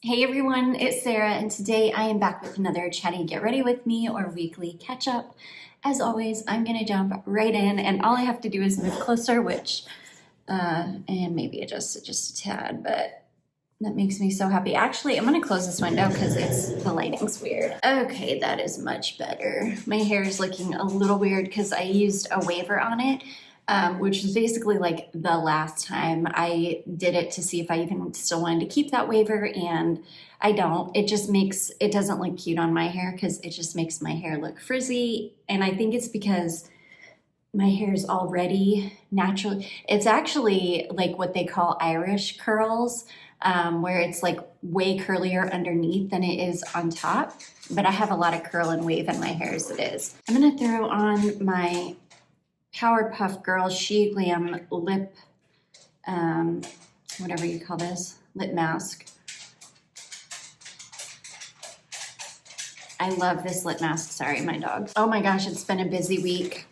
Hey everyone, it's Sarah, and today I am back with another Chatty Get Ready With Me or weekly catch up. As always, I'm gonna jump right in, and all I have to do is move closer, and maybe adjust it just a tad, but that makes me so happy. Actually, I'm gonna close this window because the lighting's weird. Okay, that is much better. My hair is looking a little weird because I used a waver on it. Which is basically like the last time I did it to see if I even still wanted to keep that waver, and I don't. It doesn't look cute on my hair because it just makes my hair look frizzy, and I think it's because my hair is already natural. It's actually like what they call Irish curls, where it's like way curlier underneath than it is on top, but I have a lot of curl and wave in my hair as it is. I'm gonna throw on my Powerpuff Girls She Glam lip, whatever you call this, lip mask. I love this lip mask. Sorry, my dog. Oh my gosh, it's been a busy week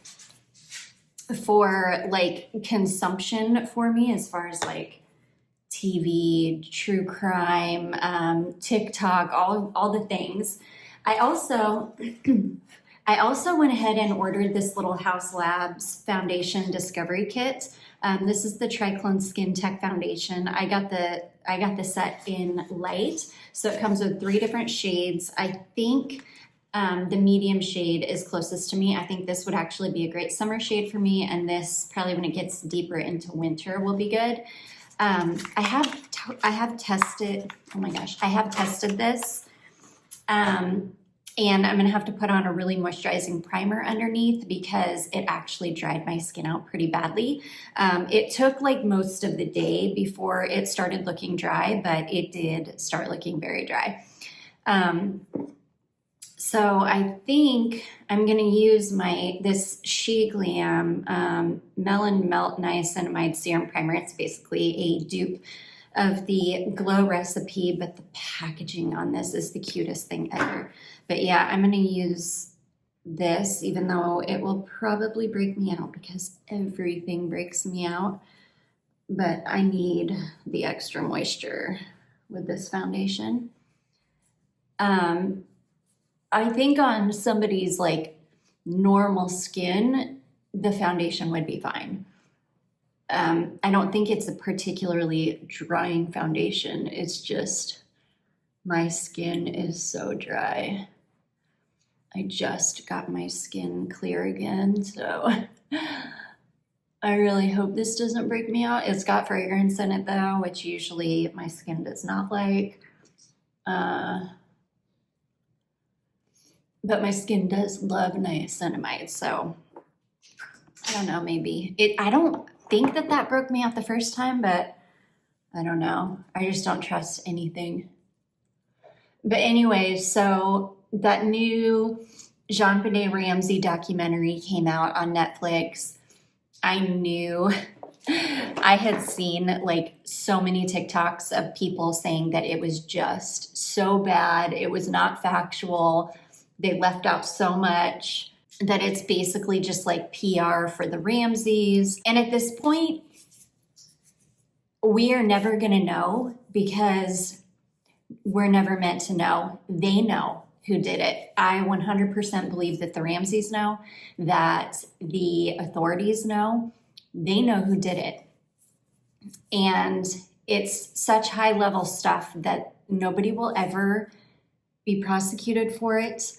for like consumption for me as far as like TV, true crime, TikTok, all the things. I also I also went ahead and ordered this little House Labs Foundation Discovery Kit. This is the Triclone Skin Tech Foundation. I got the set in light, so it comes with 3 different shades. I think the medium shade is closest to me. I think this would actually be a great summer shade for me, and this probably when it gets deeper into winter will be good. I have tested. Oh my gosh, I have tested this. And I'm gonna have to put on a really moisturizing primer underneath because it actually dried my skin out pretty badly. It took like most of the day before it started looking dry, but it did start looking very dry. So I think I'm gonna use this She Glam Melon Melt Niacinamide Serum Primer. It's basically a dupe of the Glow recipe, but the packaging on this is the cutest thing ever. But yeah, I'm gonna use this, even though it will probably break me out because everything breaks me out. But I need the extra moisture with this foundation. I think on somebody's like normal skin, the foundation would be fine. I don't think it's a particularly drying foundation. It's just my skin is so dry. I just got my skin clear again, so I really hope this doesn't break me out. It's got fragrance in it though, which usually my skin does not like. But my skin does love niacinamide, so I don't know, maybe. I don't think that broke me out the first time, but I don't know. I just don't trust anything. But anyway, so that new JonBenet Ramsey documentary came out on Netflix. I knew I had seen like so many TikToks of people saying that it was just so bad. It was not factual. They left out so much that it's basically just like PR for the Ramseys. And at this point, we are never going to know because we're never meant to know. They know who did it. I 100% believe that the Ramseys know, that the authorities know. They know who did it. And it's such high level stuff that nobody will ever be prosecuted for it.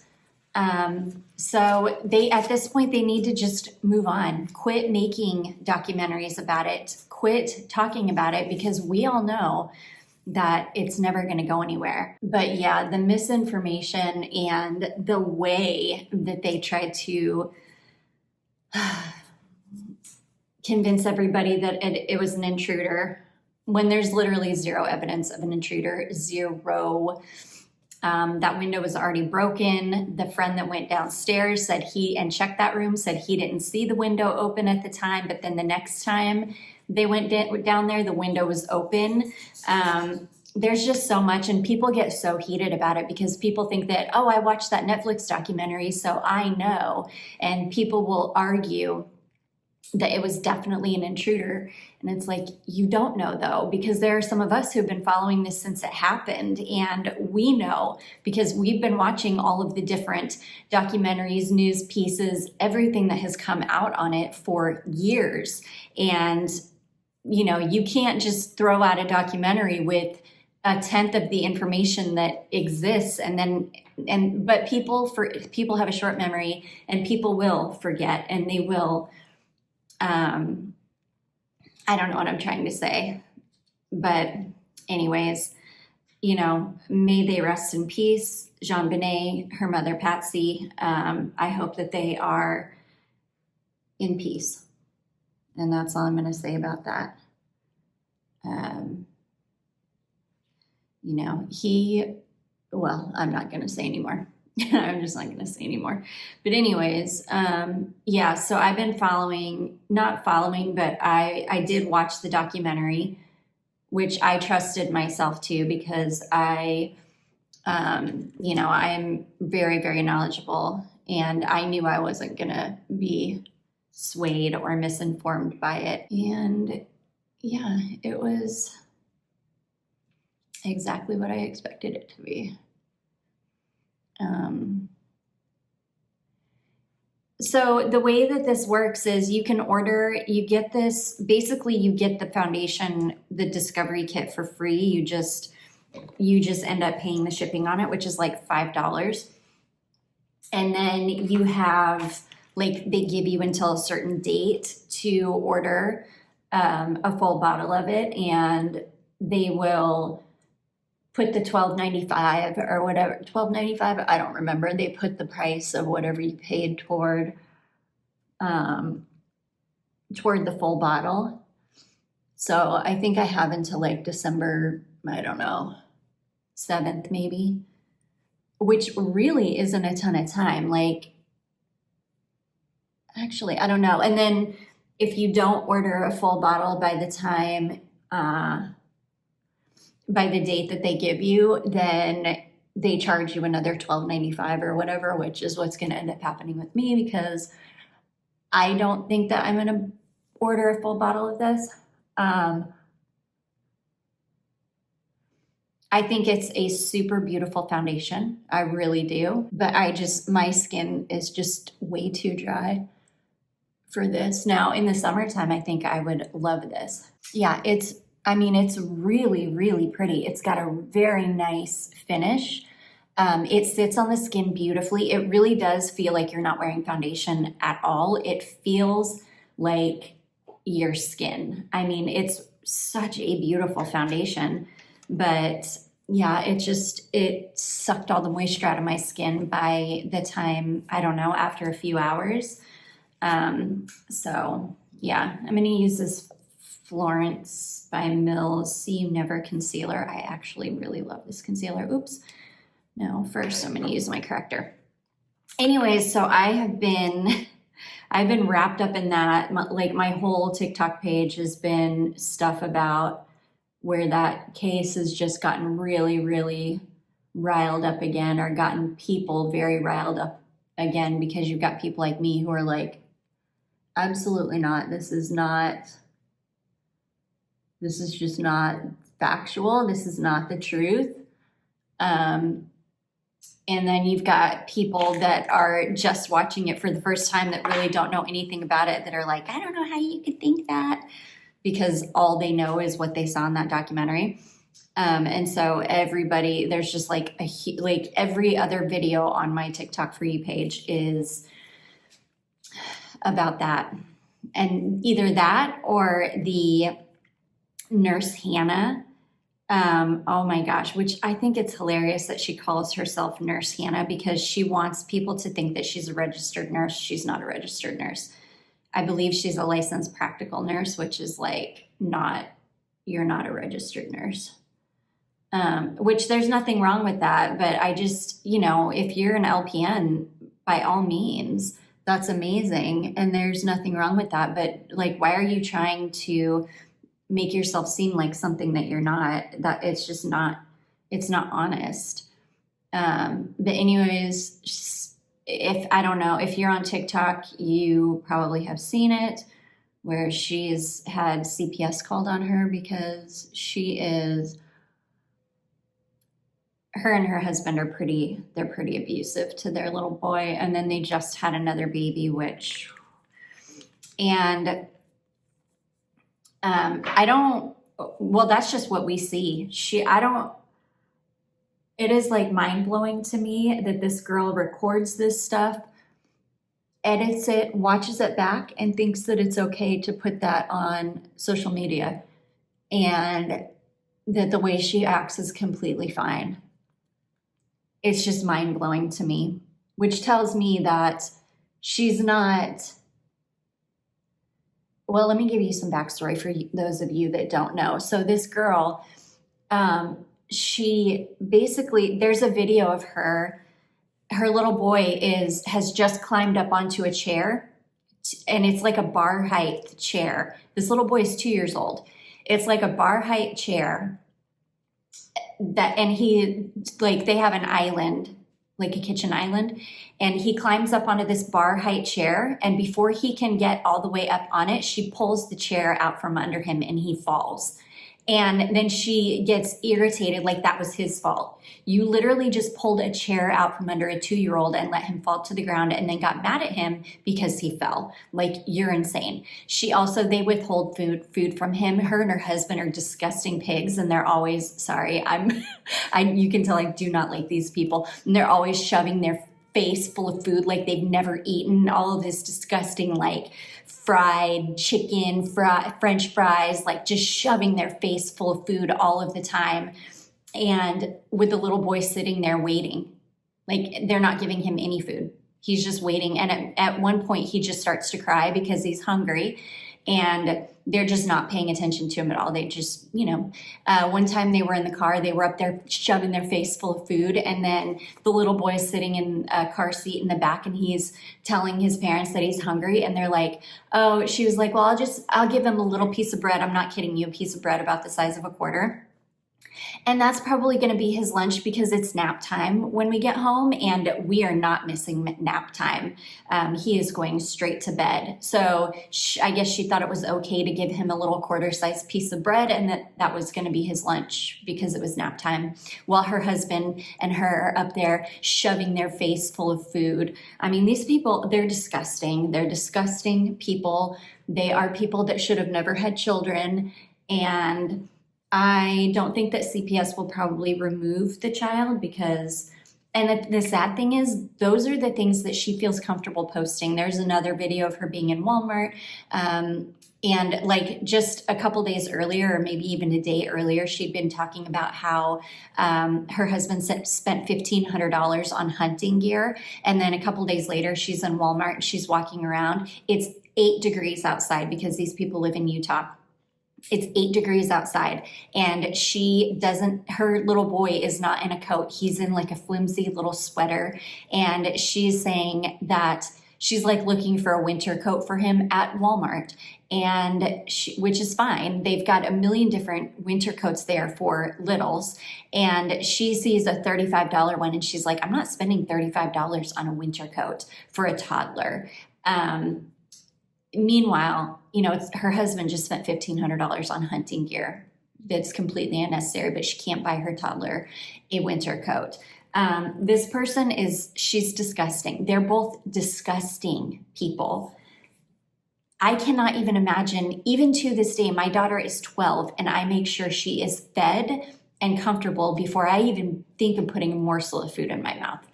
So at this point, they need to just move on, quit making documentaries about it, quit talking about it, because we all know that it's never going to go anywhere. But yeah, the misinformation and the way that they tried to convince everybody that it was an intruder when there's literally zero evidence of an intruder, zero. That window was already broken. The friend that went downstairs said and checked that room said he didn't see the window open at the time, but then the next time they went down there, the window was open. There's just so much, and people get so heated about it because people think that, oh, I watched that Netflix documentary, so I know. And people will argue that it was definitely an intruder. And it's like, you don't know though, because there are some of us who've been following this since it happened. And we know because we've been watching all of the different documentaries, news pieces, everything that has come out on it for years. And, you know, you can't just throw out a documentary with a tenth of the information that exists but people have a short memory, and people will forget, and they will I don't know what I'm trying to say, but anyways, you know, may they rest in peace. Jean Benet, her mother Patsy, I hope that they are in peace. And that's all I'm going to say about that. You know, I'm not going to say anymore. I'm just not going to say anymore. But anyways, yeah, so I've been not following, but I did watch the documentary, which I trusted myself to because you know, I am very, very knowledgeable, and I knew I wasn't going to be swayed or misinformed by it. And yeah, it was exactly what I expected it to be. So the way that this works is you get the foundation, the discovery kit for free. You just end up paying the shipping on it, which is like $5. And then you have, like, they give you until a certain date to order a full bottle of it, and they will put the $12.95 or whatever, $12.95, I don't remember. They put the price of whatever you paid toward the full bottle. So I think I have until like December, I don't know, 7th maybe, which really isn't a ton of time. Like, actually, I don't know. And then if you don't order a full bottle by the time, by the date that they give you, then they charge you another $12.95 or whatever, which is what's going to end up happening with me, because I don't think that I'm going to order a full bottle of this. I think it's a super beautiful foundation. I really do. But my skin is just way too dry for this. Now, in the summertime, I think I would love this. Yeah, it's really, really pretty. It's got a very nice finish. It sits on the skin beautifully. It really does feel like you're not wearing foundation at all. It feels like your skin. I mean, it's such a beautiful foundation, but yeah, it sucked all the moisture out of my skin by the time, I don't know, after a few hours. So yeah, I'm going to use this Florence by Mills See You Never concealer. I actually really love this concealer. Oops. No, first I'm going to use my corrector. Anyways, so I've been wrapped up in that. Like, my whole TikTok page has been stuff about where that case has just gotten really, really riled up again, or gotten people very riled up again, because you've got people like me who are like, absolutely not. This is just not factual. This is not the truth. And then you've got people that are just watching it for the first time that really don't know anything about it, that are like, I don't know how you could think that, because all they know is what they saw in that documentary. And so there's just like every other video on my TikTok for you page is about that. And either that or the nurse Hannah, oh my gosh, which I think it's hilarious that she calls herself Nurse Hannah, because she wants people to think that she's a registered nurse. She's not a registered nurse. I believe she's a licensed practical nurse, which is like, you're not a registered nurse. Which there's nothing wrong with that, but I just, if you're an LPN, by all means, that's amazing. And there's nothing wrong with that. But like, why are you trying to make yourself seem like something that you're not? That it's not honest. But anyways, if you're on TikTok, you probably have seen it. where she's had CPS called on her because her and her husband are they're pretty abusive to their little boy. And then they just had another baby, and I don't, well, that's just what we see. It is like mind blowing to me that this girl records this stuff, edits it, watches it back, and thinks that it's okay to put that on social media, and that the way she acts is completely fine. It's just mind blowing to me, which tells me that she's not. Well, let me give you some backstory for those of you that don't know. So this girl, she basically, there's a video of her little boy has just climbed up onto a chair, and it's like a bar height chair. This little boy is 2 years old. It's like a bar height chair and they have an island, like a kitchen island, and he climbs up onto this bar height chair, and before he can get all the way up on it, she pulls the chair out from under him and he falls. And then she gets irritated, like that was his fault. You literally just pulled a chair out from under a 2-year-old and let him fall to the ground, and then got mad at him because he fell. Like, you're insane. They withhold food from him. Her and her husband are disgusting pigs, and they're always, sorry, you can tell I do not like these people. And they're always shoving their face full of food like they've never eaten all of this disgusting, like, fried chicken, French fries, like just shoving their face full of food all of the time. And with the little boy sitting there waiting, like they're not giving him any food. He's just waiting. And at one point he just starts to cry because he's hungry, and they're just not paying attention to him at all. They just, one time they were in the car, they were up there shoving their face full of food, and then the little boy is sitting in a car seat in the back, and he's telling his parents that he's hungry, and they're like, oh, she was like, well, I'll give him a little piece of bread. I'm not kidding you, a piece of bread about the size of a quarter. And that's probably going to be his lunch because it's nap time when we get home, and we are not missing nap time. He is going straight to bed. So I guess she thought it was okay to give him a little quarter-sized piece of bread, and that was going to be his lunch because it was nap time, while her husband and her are up there shoving their face full of food. I mean, these people, they're disgusting. They're disgusting people. They are people that should have never had children, and I don't think that CPS will probably remove the child because, and the sad thing is, those are the things that she feels comfortable posting. There's another video of her being in Walmart, and like just a couple days earlier, or maybe even a day earlier, she'd been talking about how her husband spent $1,500 on hunting gear, and then a couple days later, she's in Walmart and she's walking around. It's 8 degrees outside because these people live in Utah. It's 8 degrees outside, and her little boy is not in a coat. He's in like a flimsy little sweater, and she's saying that she's like looking for a winter coat for him at Walmart, which is fine. They've got a million different winter coats there for littles, and she sees a $35 one, and she's like, I'm not spending $35 on a winter coat for a toddler. Meanwhile, her husband just spent $1,500 on hunting gear that's completely unnecessary, but she can't buy her toddler a winter coat. This person she's disgusting. They're both disgusting people. I cannot even imagine, even to this day, my daughter is 12, and I make sure she is fed and comfortable before I even think of putting a morsel of food in my mouth.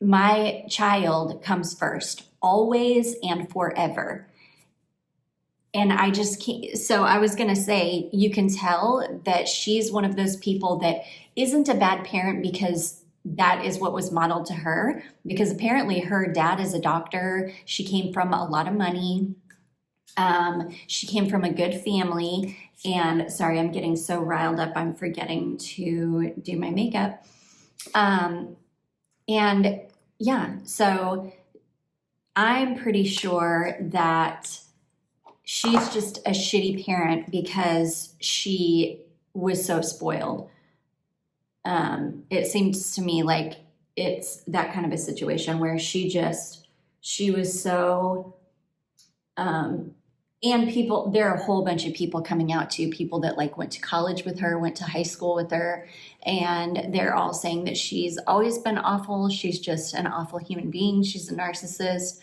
My child comes first, always and forever. And I just can't. So I was going to say, you can tell that she's one of those people that isn't a bad parent because that is what was modeled to her. Because apparently her dad is a doctor. She came from a lot of money. She came from a good family. And sorry, I'm getting so riled up, I'm forgetting to do my makeup. And yeah, so I'm pretty sure that she's just a shitty parent because she was so spoiled. It seems to me like it's that kind of a situation where she was so and people, there are a whole bunch of people coming out too, people that like went to college with her, went to high school with her, and they're all saying that she's always been awful. She's just an awful human being. She's a narcissist.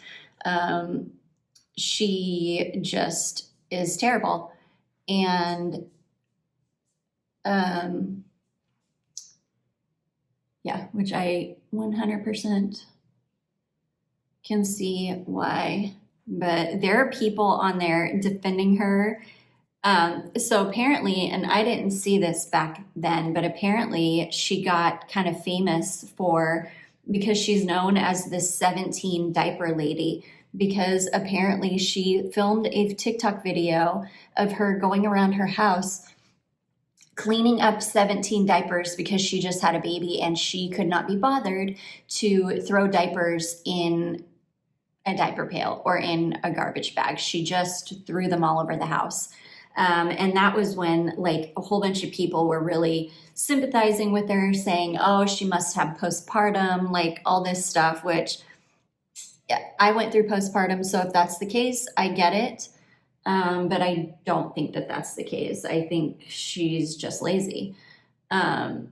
She just is terrible. And yeah, which I 100% can see why. But there are people on there defending her. So apparently, and I didn't see this back then, but apparently she got kind of famous because she's known as the 17 diaper lady, because apparently she filmed a TikTok video of her going around her house cleaning up 17 diapers because she just had a baby and she could not be bothered to throw diapers in a diaper pail or in a garbage bag. She just threw them all over the house. And that was when like a whole bunch of people were really sympathizing with her, saying, oh, she must have postpartum, like all this stuff, which yeah, I went through postpartum. So if that's the case, I get it. But I don't think that that's the case. I think she's just lazy. And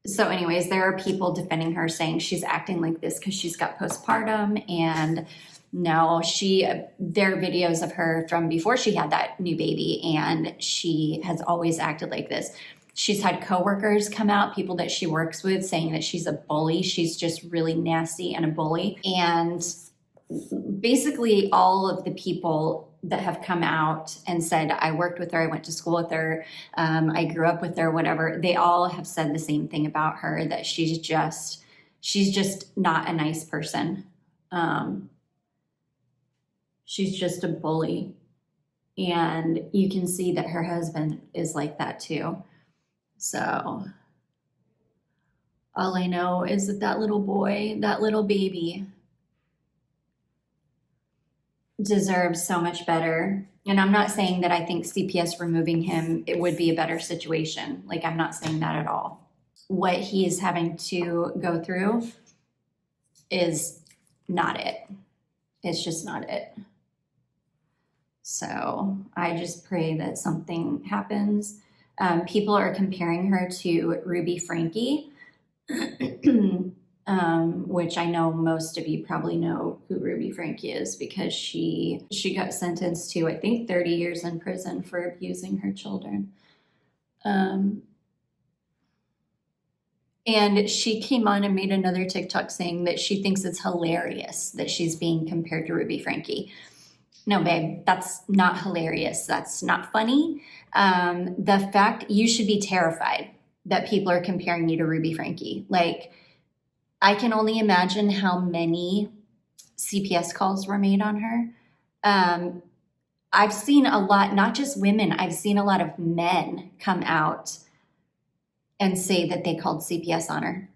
so anyways, there are people defending her, saying she's acting like this because she's got postpartum. And no, there are videos of her from before she had that new baby, and she has always acted like this. She's had coworkers come out, people that she works with, saying that she's a bully. She's just really nasty and a bully. And basically all of the people that have come out and said, I worked with her, I went to school with her, I grew up with her, whatever, they all have said the same thing about her, that she's just not a nice person. She's just a bully. And you can see that her husband is like that too. So all I know is that little boy, that little baby, deserves so much better. And I'm not saying that I think CPS removing him, it would be a better situation. Like, I'm not saying that at all. What he is having to go through is not it. It's just not it. So I just pray that something happens. People are comparing her to Ruby Frankie, which I know most of you probably know who Ruby Frankie is, because she got sentenced to, I think, 30 years in prison for abusing her children. And she came on and made another TikTok saying that she thinks it's hilarious that she's being compared to Ruby Frankie. No, babe, that's not hilarious. That's not funny. The fact, you should be terrified that people are comparing you to Ruby Frankie. Like, I can only imagine how many CPS calls were made on her. I've seen a lot, not just women, I've seen a lot of men come out and say that they called CPS on her.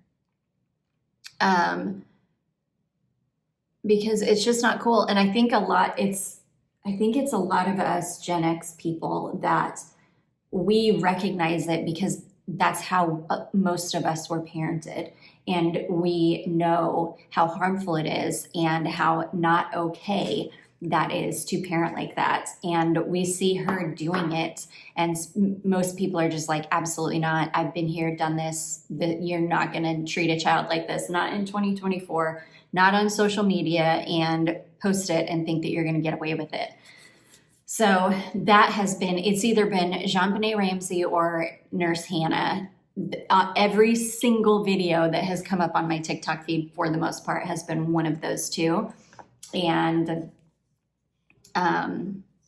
Because it's just not cool. And I think it's a lot of us Gen X people that we recognize it because that's how most of us were parented. And we know how harmful it is and how not okay that is to parent like that. And we see her doing it. And most people are just like, absolutely not. I've been here, done this. You're not going to treat a child like this. Not in 2024, not on social media, and post it and think that you're going to get away with it. So that has been, it's either been JonBenet Ramsey or Nurse Hannah. Every single video that has come up on my TikTok feed, for the most part, has been one of those two. And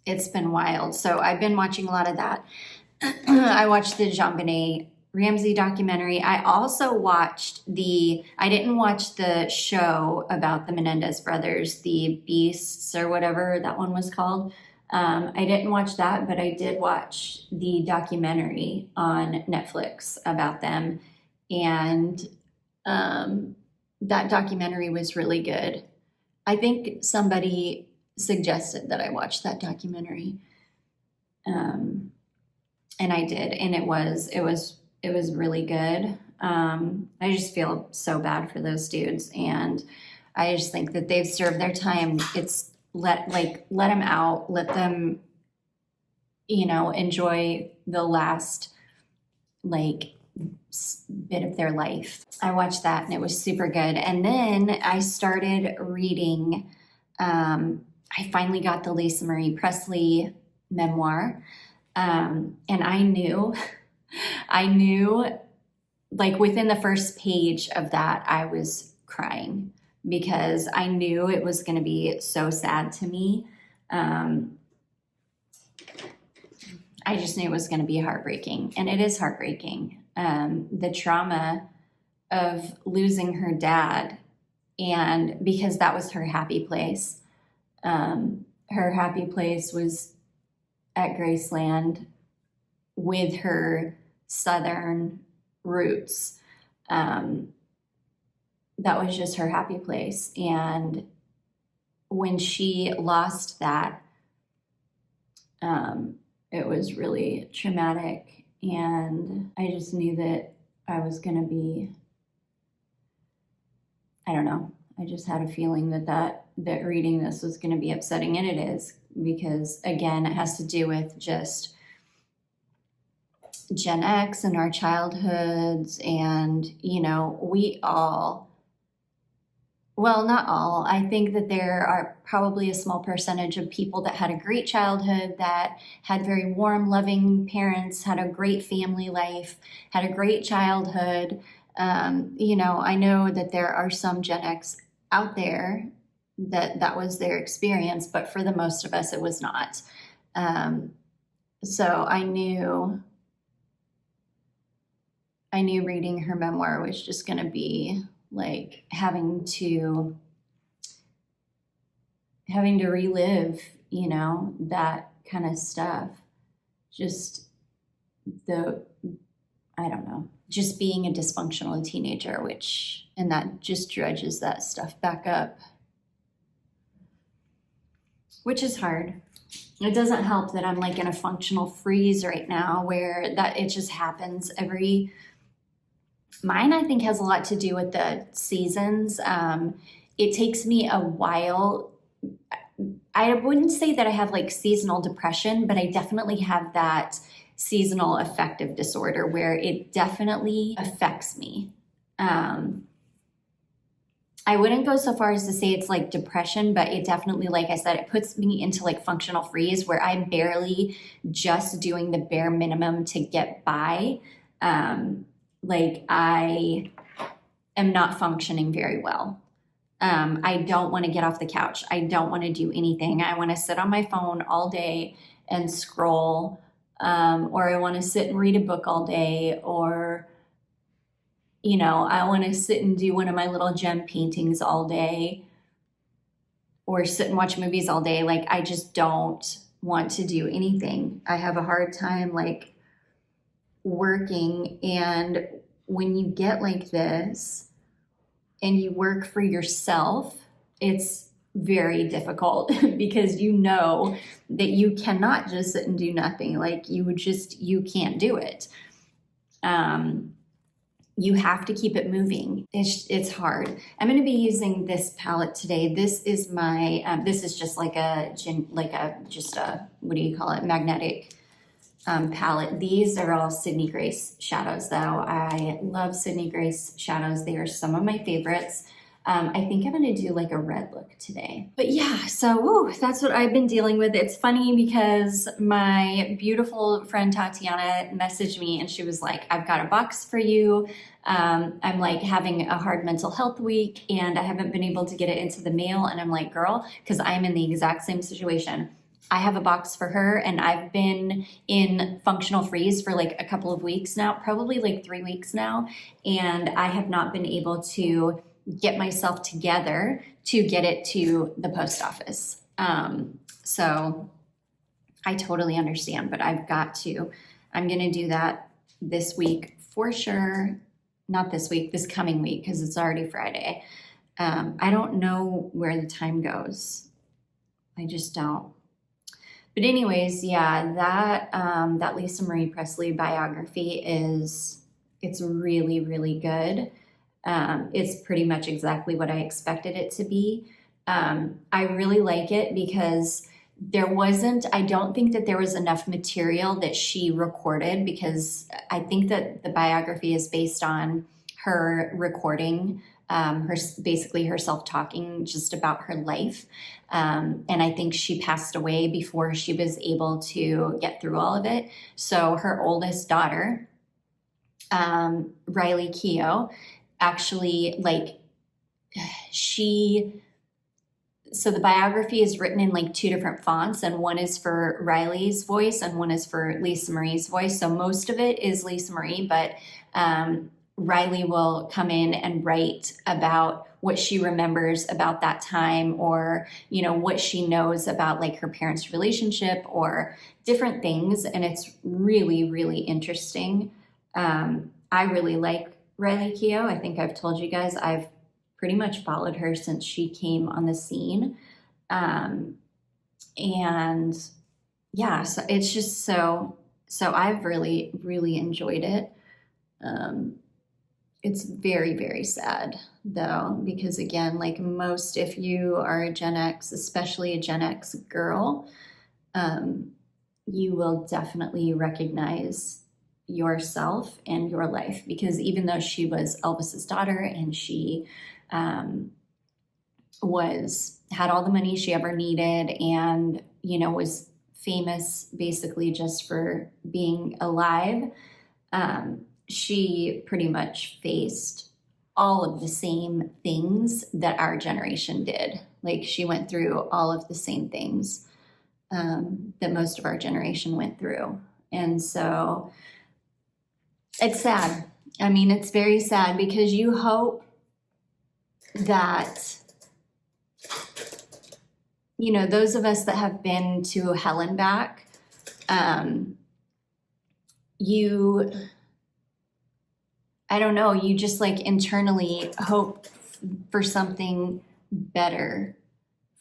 it's been wild. So I've been watching a lot of that. I watched the JonBenet Ramsey documentary. I also watched I didn't watch the show about the Menendez brothers, the Beasts or whatever that one was called. I didn't watch that, but I did watch the documentary on Netflix about them. And that documentary was really good. I think somebody suggested that I watch that documentary. And I did, and it was really good. I just feel so bad for those dudes, and I just think that they've served their time. let them out, let them, enjoy the last bit of their life. I watched that and it was super good. And then I started reading, I finally got the Lisa Marie Presley memoir. And I knew within the first page of that, I was crying because I knew it was going to be so sad to me. I just knew it was going to be heartbreaking, and it is heartbreaking. The trauma of losing her dad, and because that was her happy place. Her happy place was at Graceland with her Southern roots. That was just her happy place. And when she lost that, it was really traumatic. And I just knew that I was going to be, I don't know. I just had a feeling that reading this was going to be upsetting, and it is, because again, it has to do with just Gen X and our childhoods, and we all, well, not all, I think that there are probably a small percentage of people that had a great childhood, that had very warm, loving parents, had a great family life, had a great childhood. I know that there are some Gen X out there that was their experience, but for the most of us, it was not. So I knew reading her memoir was just going to be like having to relive, that kind of stuff. Just I don't know, just being a dysfunctional teenager, and that just dredges that stuff back up, which is hard. It doesn't help that I'm like in a functional freeze right now, where that it just happens mine, I think, has a lot to do with the seasons. It takes me a while. I wouldn't say that I have like seasonal depression, but I definitely have that seasonal affective disorder where it definitely affects me. I wouldn't go so far as to say it's like depression, but it definitely, like I said, it puts me into like functional freeze where I'm barely just doing the bare minimum to get by. Like I am not functioning very well. I don't want to get off the couch. I don't want to do anything. I want to sit on my phone all day and scroll, or I want to sit and read a book all day, or, I want to sit and do one of my little gem paintings all day, or sit and watch movies all day. Like, I just don't want to do anything. I have a hard time, like, working. And when you get like this and you work for yourself, it's very difficult because you know that you cannot just sit and do nothing. Like you can't do it. You have to keep it moving. It's hard. I'm going to be using this palette today. This is my, this is just like what do you call it? Magnetic palette. These are all Sydney Grace shadows though. I love Sydney Grace shadows. They are some of my favorites. I think I'm going to do like a red look today. But yeah, so that's what I've been dealing with. It's funny because my beautiful friend Tatiana messaged me and she was like, I've got a box for you. I'm like having a hard mental health week and I haven't been able to get it into the mail. And I'm like, girl, because I'm in the exact same situation. I have a box for her and I've been in functional freeze for like a couple of weeks now, probably like 3 weeks now. And I have not been able to get myself together to get it to the post office. So I totally understand, but I'm going to do that this week for sure. Not this week, this coming week, because it's already Friday. I don't know where the time goes. I just don't. But anyways, yeah, that Lisa Marie Presley biography it's really, really good. It's pretty much exactly what I expected it to be. I really like it because I don't think that there was enough material that she recorded, because I think that the biography is based on her recording, basically herself talking just about her life. And I think she passed away before she was able to get through all of it. So her oldest daughter, Riley Keough, actually, like, so the biography is written in like two different fonts, and one is for Riley's voice and one is for Lisa Marie's voice. So most of it is Lisa Marie, but Riley will come in and write about what she remembers about that time, or, you know, what she knows about like her parents' relationship or different things. And it's really, really interesting. I really like Riley Keough. I think I've told you guys I've pretty much followed her since she came on the scene. And yeah, so it's just so I've really, really enjoyed it. It's very, very sad though, because again, like most, if you are a Gen X, especially a Gen X girl, you will definitely recognize yourself and your life, because even though she was Elvis's daughter and she had all the money she ever needed, and, you know, was famous basically just for being alive, she pretty much faced all of the same things that our generation did. Like, she went through all of the same things that most of our generation went through. And so it's sad. I mean, it's very sad, because you hope that, you know, those of us that have been to hell and back, I don't know, you just like internally hope for something better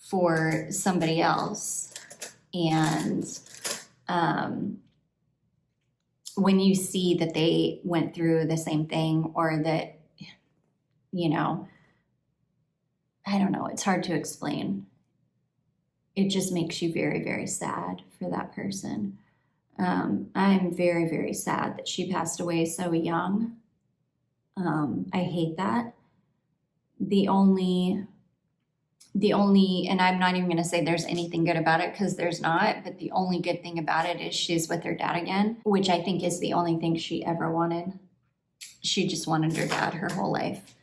for somebody else. And when you see that they went through the same thing, or that, you know, I don't know, it's hard to explain. It just makes you very, very sad for that person. I'm very, very sad that she passed away so young. I hate that. The only, and I'm not even going to say there's anything good about it, because there's not, but the only good thing about it is she's with her dad again, which I think is the only thing she ever wanted. She just wanted her dad her whole life,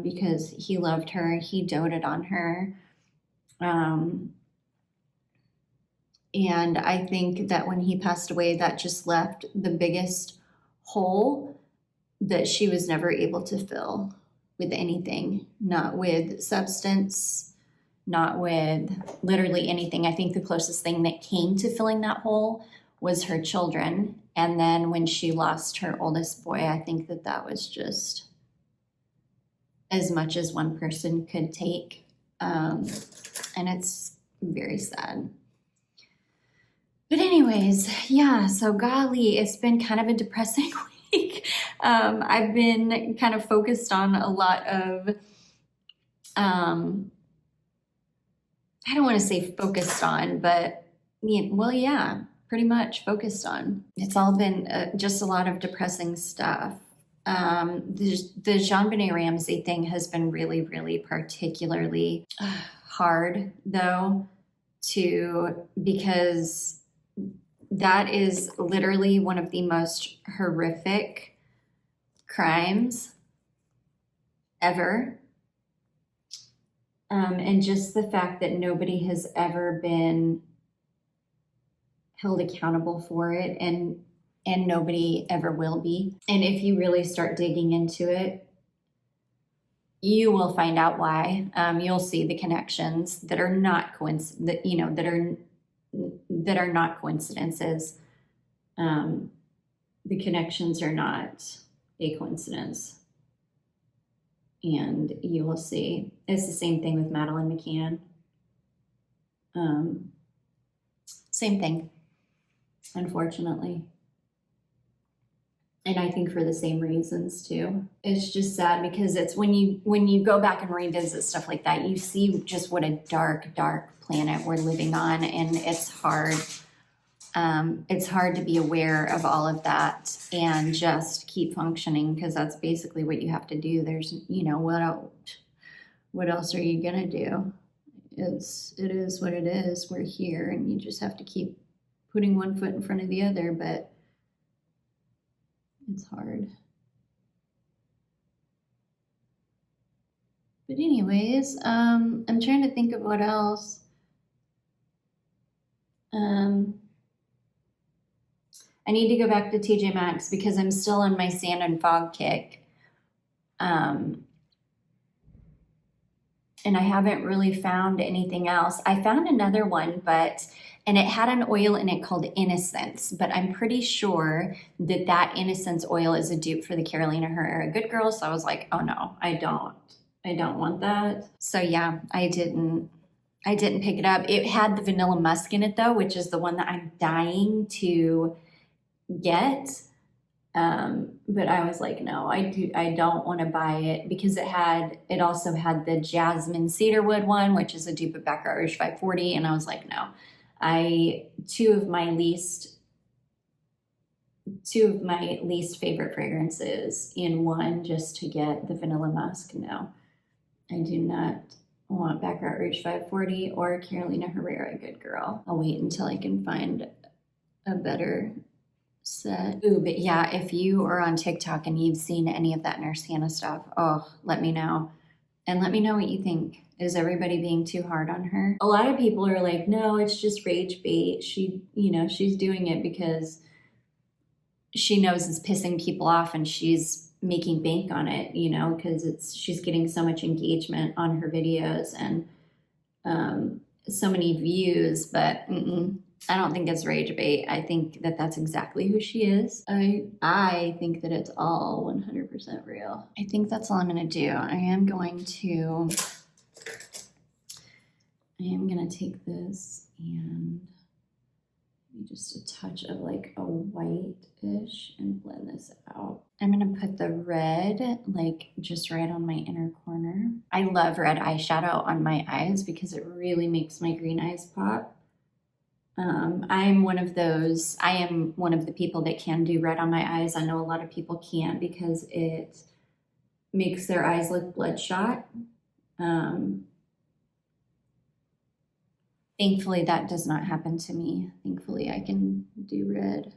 because he loved her, he doted on her. And I think that when he passed away, that just left the biggest hole that she was never able to fill with anything, not with substance, not with literally anything. I think the closest thing that came to filling that hole was her children. And then when she lost her oldest boy, I think that was just as much as one person could take. And it's very sad. But anyways, yeah, so golly, it's been kind of a depressing week. I've been kind of focused on a lot of, I don't want to say focused on, but well, yeah, pretty much focused on. It's all been just a lot of depressing stuff. The JonBenet Ramsey thing has been really, really particularly hard though, because that is literally one of the most horrific crimes ever. And just the fact that nobody has ever been held accountable for it, and nobody ever will be. And if you really start digging into it, you will find out why. You'll see the connections that are not that are not coincidences. The connections are not a coincidence. And you will see. It's the same thing with Madeleine McCann. Same thing, unfortunately. And I think for the same reasons too. It's just sad because it's when you go back and revisit stuff like that, you see just what a dark, dark planet we're living on, and it's hard. It's hard to be aware of all of that and just keep functioning, because that's basically what you have to do. There's, what else are you gonna do? It is what it is. We're here, and you just have to keep putting one foot in front of the other, but it's hard. But anyways, I'm trying to think of what else. I need to go back to TJ Maxx because I'm still on my sand and fog kick. And I haven't really found anything else. I found another one, and it had an oil in it called Innocence, but I'm pretty sure that Innocence oil is a dupe for the Carolina Herrera Good Girl. So I was like, oh no, I don't want that. So yeah, I didn't pick it up. It had the vanilla musk in it though, which is the one that I'm dying to get. But I was like, no, I don't want to buy it because it also had the jasmine cedarwood one, which is a dupe of Baccarat Rouge 540. And I was like, no, two of my least favorite fragrances in one just to get the vanilla musk. No, I do not want Baccarat Rouge 540 or Carolina Herrera Good Girl. I'll wait until I can find a better set. Ooh, but yeah, if you are on TikTok and you've seen any of that Nurse Hannah stuff, let me know. And let me know what you think. Is everybody being too hard on her? A lot of people are like, no, it's just rage bait. She's doing it because she knows it's pissing people off and she's making bank on it, because she's getting so much engagement on her videos and so many views, but I don't think it's rage bait. I think that that's exactly who she is. I think that it's all 100% real. I think that's all I'm going to do. I am going to take this and just a touch of like a white-ish and blend this out. I'm going to put the red like just right on my inner corner. I love red eyeshadow on my eyes because it really makes my green eyes pop. I am one of the people that can do red on my eyes. I know a lot of people can't because it makes their eyes look bloodshot. Thankfully, that does not happen to me. Thankfully, I can do red.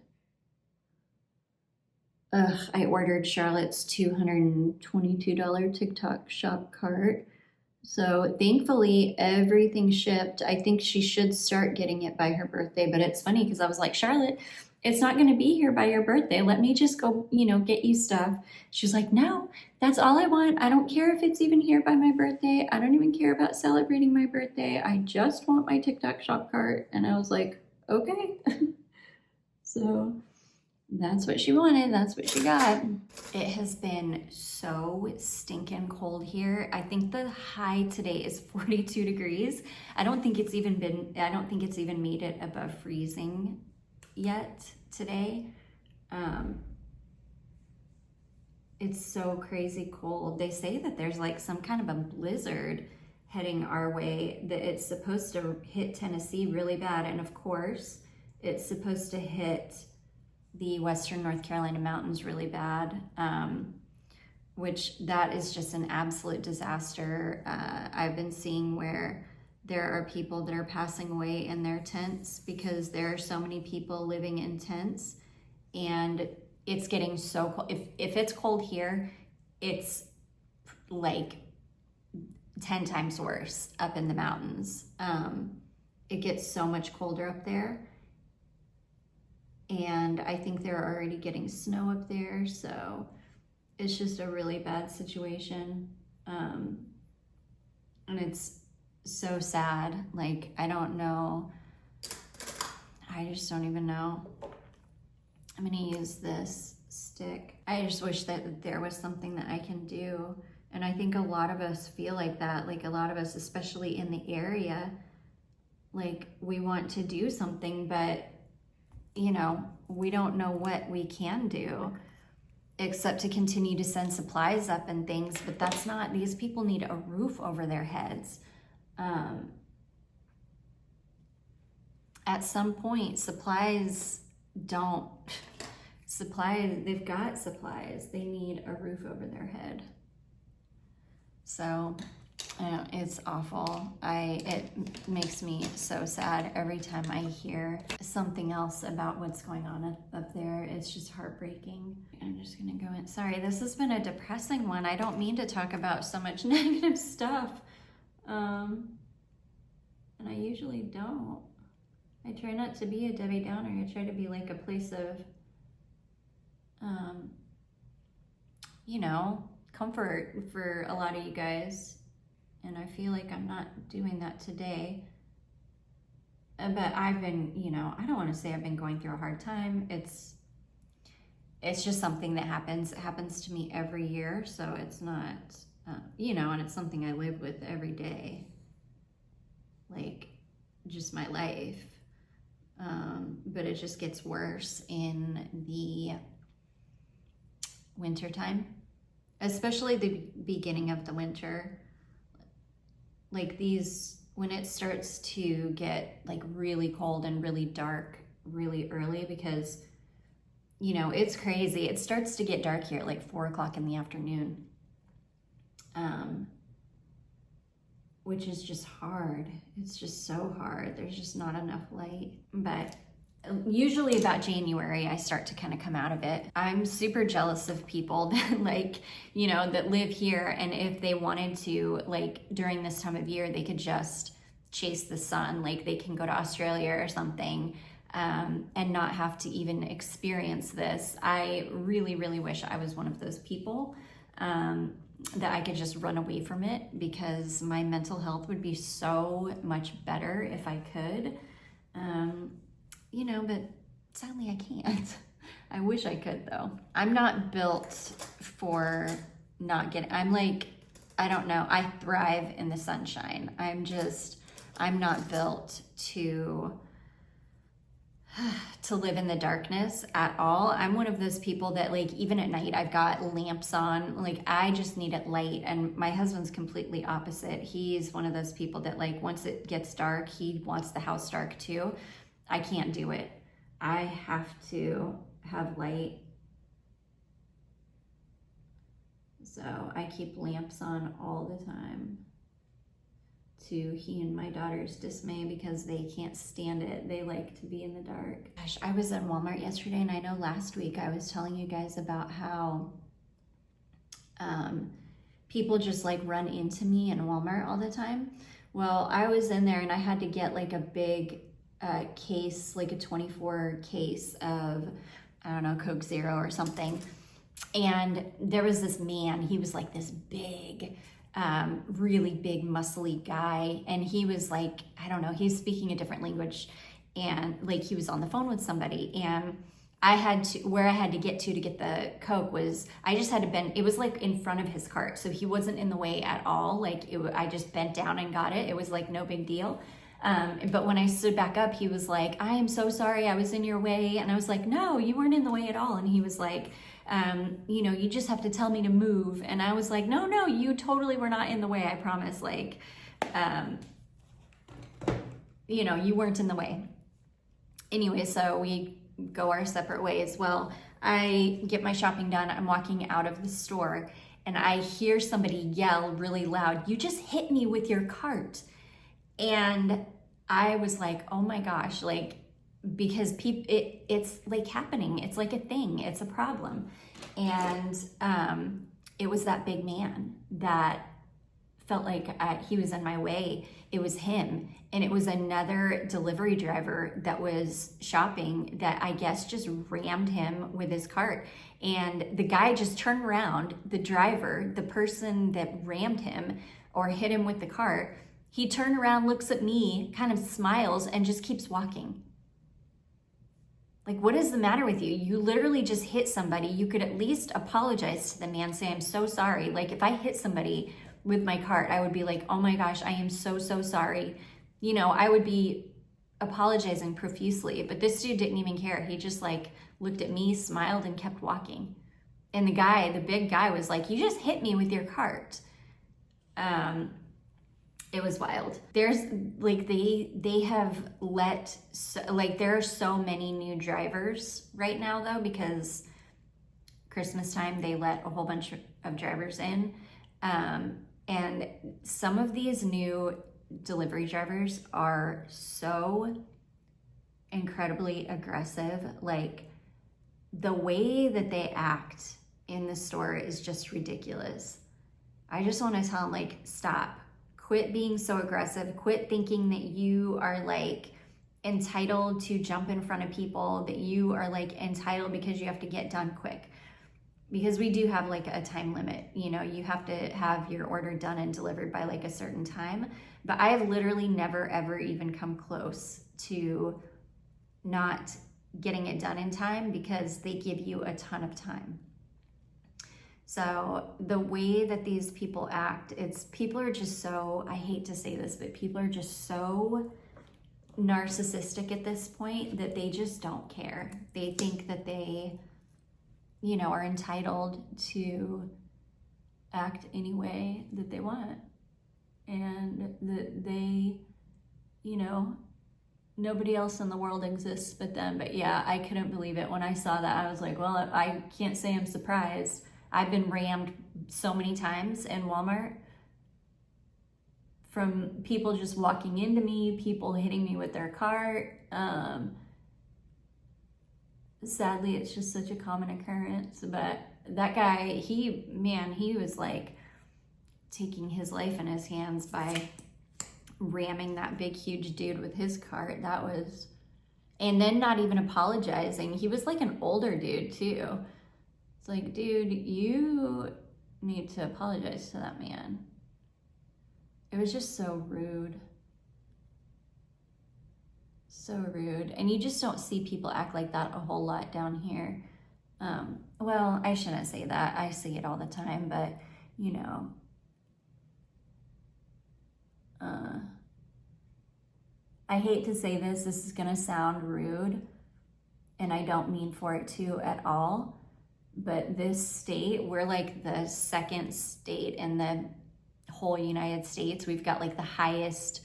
I ordered Charlotte's $222 TikTok shop cart. So thankfully everything shipped. I think she should start getting it by her birthday, but it's funny because I was like, Charlotte, it's not going to be here by your birthday. Let me just go, get you stuff. She's like, no, that's all I want. I don't care if it's even here by my birthday. I don't even care about celebrating my birthday. I just want my TikTok shop cart. And I was like, okay. So that's what she wanted. That's what she got. It has been so stinking cold here. I think the high today is 42 degrees. I don't think it's even made it above freezing yet today. It's so crazy cold. They say that there's like some kind of a blizzard heading our way, that it's supposed to hit Tennessee really bad. And of course, it's supposed to hit the Western North Carolina mountains really bad, which that is just an absolute disaster. I've been seeing where there are people that are passing away in their tents because there are so many people living in tents, and it's getting so cold. If it's cold here, it's like 10 times worse up in the mountains. It gets so much colder up there. And I think they're already getting snow up there, so it's just a really bad situation. And it's so sad. Like, I don't know. I just don't even know. I'm gonna use this stick. I just wish that there was something that I can do. And I think a lot of us feel like that. Like, a lot of us, especially in the area, like, we want to do something, but we don't know what we can do. except to continue to send supplies up and things, but that's not, these people need a roof over their heads. At some point, they've got supplies. They need a roof over their head. So, it's awful. It makes me so sad every time I hear something else about what's going on up there. It's just heartbreaking. I'm just gonna go in. Sorry, this has been a depressing one. I don't mean to talk about so much negative stuff. And I usually don't. I try not to be a Debbie Downer. I try to be like a place of, comfort for a lot of you guys. And I feel like I'm not doing that today. But I've been, I don't want to say I've been going through a hard time. It's just something that happens. It happens to me every year. So it's not, and it's something I live with every day. Like, just my life. But it just gets worse in the wintertime, especially the beginning of the winter. Like when it starts to get like really cold and really dark really early, because, it's crazy. It starts to get dark here at like 4 o'clock in the afternoon, which is just hard. It's just so hard. There's just not enough light. But usually about January, I start to kind of come out of it. I'm super jealous of people that that live here. And if they wanted to, like during this time of year, they could just chase the sun. Like they can go to Australia or something and not have to even experience this. I really, really wish I was one of those people. That I could just run away from it, because my mental health would be so much better if I could. But sadly I can't. I wish I could though. I'm not built for I'm like, I don't know, I thrive in the sunshine. I'm not built to live in the darkness at all. I'm one of those people that like, even at night, I've got lamps on, like I just need it light. And my husband's completely opposite. He's one of those people that like, once it gets dark, he wants the house dark too. I can't do it. I have to have light. So I keep lamps on all the time, to he and my daughter's dismay, because they can't stand it. They like to be in the dark. Gosh, I was in Walmart yesterday, and I know last week I was telling you guys about how people just like run into me in Walmart all the time. Well, I was in there and I had to get like a big case, like a 24 case of, I don't know, Coke Zero or something. And there was this man, he was like this big, really big muscly guy, and he was like, I don't know, he's speaking a different language, and like he was on the phone with somebody, and where I had to get to get the Coke was, I just had to bend, it was like in front of his cart, so he wasn't in the way at all. Like I just bent down and got it. It was like no big deal. But when I stood back up, he was like, I am so sorry, I was in your way. And I was like, no, you weren't in the way at all. And he was like, you just have to tell me to move. And I was like, no, you totally were not in the way, I promise. Like, you weren't in the way. Anyway, so we go our separate ways. Well, I get my shopping done. I'm walking out of the store and I hear somebody yell really loud, "You just hit me with your cart." And I was like, oh my gosh, like, because it's like happening. It's like a thing. It's a problem. And it was that big man that felt like he was in my way. It was him. And it was another delivery driver that was shopping that I guess just rammed him with his cart. And the guy just turned around, the driver, the person that rammed him or hit him with the cart, he turned around, looks at me, kind of smiles, and just keeps walking. Like, what is the matter with you? You literally just hit somebody. You could at least apologize to the man, say, I'm so sorry. Like, if I hit somebody with my cart, I would be like, oh my gosh, I am so sorry. I would be apologizing profusely. But this dude didn't even care. He just like looked at me, smiled, and kept walking. And the guy, the big guy, was like, you just hit me with your cart. It was wild. There's like, they have let, like, there are so many new drivers right now though, because Christmas time, they let a whole bunch of drivers in. And some of these new delivery drivers are so incredibly aggressive. Like, the way that they act in the store is just ridiculous. I just want to tell them, like, stop. Quit being so aggressive. Quit thinking that you are like entitled to jump in front of people, that you are like entitled because you have to get done quick. Because we do have like a time limit, you know, you have to have your order done and delivered by like a certain time. But I have literally never ever even come close to not getting it done in time because they give you a ton of time. So the way that these people act, people are just so, I hate to say this, but people are just so narcissistic at this point that they just don't care. They think that they, you know, are entitled to act any way that they want. And that they, you know, nobody else in the world exists but them. But yeah, I couldn't believe it when I saw that. I was like, well, I can't say I'm surprised. I've been rammed so many times in Walmart from people just walking into me, people hitting me with their cart. Sadly, it's just such a common occurrence. But that guy, he was like taking his life in his hands by ramming that big, huge dude with his cart. That was, and then not even apologizing. He was like an older dude too. It's like, dude, you need to apologize to that man. It was just so rude. So rude. And you just don't see people act like that a whole lot down here. Well, I shouldn't say that. I see it all the time, but you know, I hate to say this is gonna sound rude, and I don't mean for it to at all, but this state, we're like the second state in the whole United States. We've got like the highest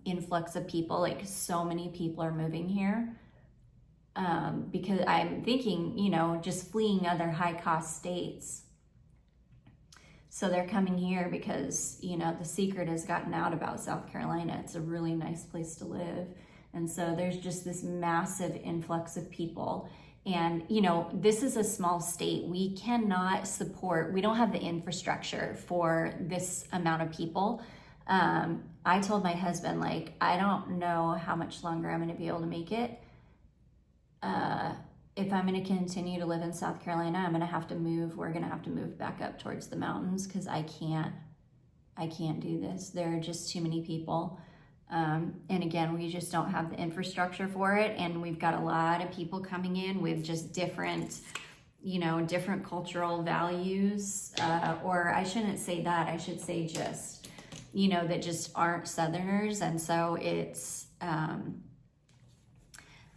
influx of people, like so many people are moving here. Because I'm thinking, you know, just fleeing other high cost states. So they're coming here because, you know, the secret has gotten out about South Carolina. It's a really nice place to live. And so there's just this massive influx of people. And, you know, this is a small state. We cannot support, we don't have the infrastructure for this amount of people. I told my husband, like, I don't know how much longer I'm going to be able to make it. If I'm going to continue to live in South Carolina, I'm going to have to move. We're going to have to move back up towards the mountains because I can't do this. There are just too many people. And again, we just don't have the infrastructure for it. And we've got a lot of people coming in with just different, you know, different cultural values. Or I shouldn't say that. I should say just, you know, that just aren't Southerners. And so it's,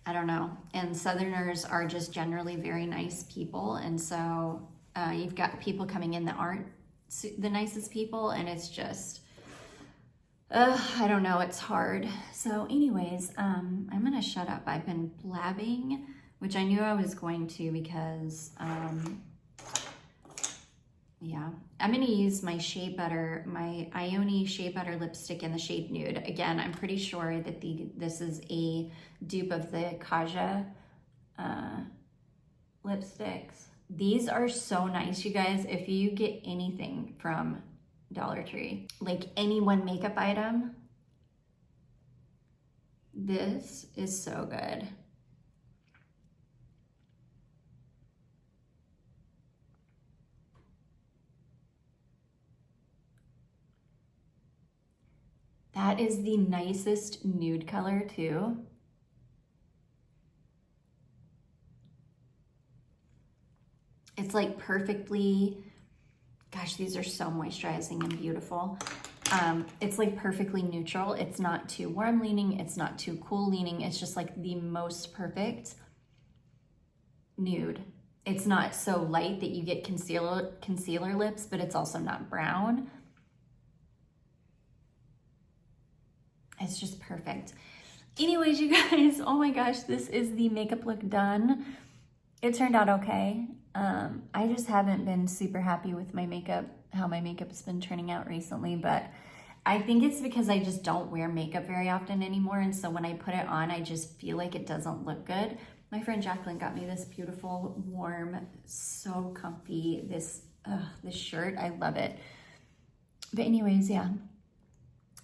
I don't know. And Southerners are just generally very nice people. And so you've got people coming in that aren't the nicest people. And it's just, I don't know. It's hard. So anyways, I'm going to shut up. I've been blabbing, which I knew I was going to because, yeah, I'm going to use my Shea Butter, my Ione Shea Butter lipstick in the shade Nude. Again, I'm pretty sure that this is a dupe of the Kaja lipsticks. These are so nice, you guys. If you get anything from Dollar Tree, like any one makeup item, this is so good. That is the nicest nude color too. It's like perfectly, gosh, these are so moisturizing and beautiful. It's like perfectly neutral. It's not too warm leaning. It's not too cool leaning. It's just like the most perfect nude. it's not so light that you get concealer lips, but it's also not brown. It's just perfect. Anyways, you guys, oh my gosh, this is the makeup look done. It turned out okay. I just haven't been super happy with my makeup, how my makeup's been turning out recently, but I think it's because I just don't wear makeup very often anymore, and so when I put it on, I just feel like it doesn't look good. My friend Jacqueline got me this beautiful, warm, so comfy, this shirt. I love it. But anyways, yeah.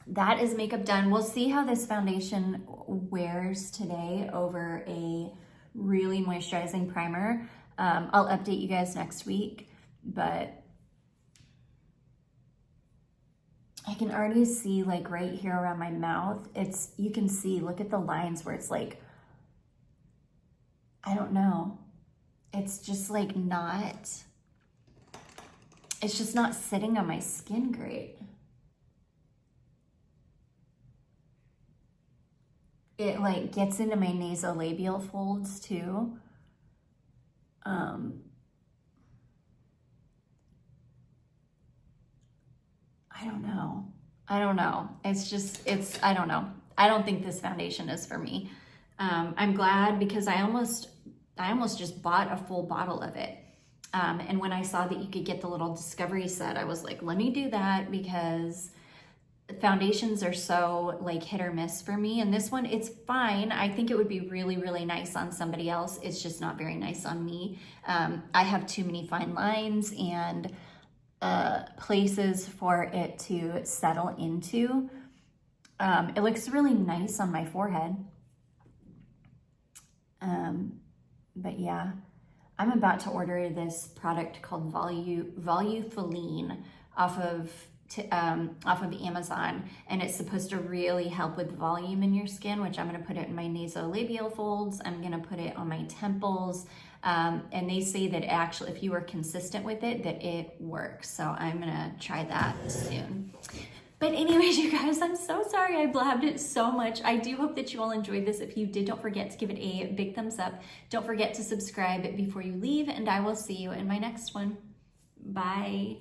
That is makeup done. We'll see how this foundation wears today over a really moisturizing primer. I'll update you guys next week, but I can already see like right here around my mouth, you can see, look at the lines where it's like, I don't know. It's just like it's just not sitting on my skin great. It like gets into my nasolabial folds too. I don't know. I don't know. I don't think this foundation is for me. I'm glad because I almost just bought a full bottle of it. And when I saw that you could get the little discovery set, I was like, let me do that, because foundations are so like hit or miss for me. And this one, it's fine. I think it would be really, really nice on somebody else. It's just not very nice on me. I have too many fine lines and places for it to settle into. It looks really nice on my forehead. But yeah, I'm about to order this product called Volufiline off of Amazon, and it's supposed to really help with volume in your skin, which I'm going to put it in my nasolabial folds. I'm going to put it on my temples. And they say that actually, if you are consistent with it, that it works. So I'm going to try that soon. But anyways, you guys, I'm so sorry I blabbed it so much. I do hope that you all enjoyed this. If you did, don't forget to give it a big thumbs up. Don't forget to subscribe before you leave, and I will see you in my next one. Bye.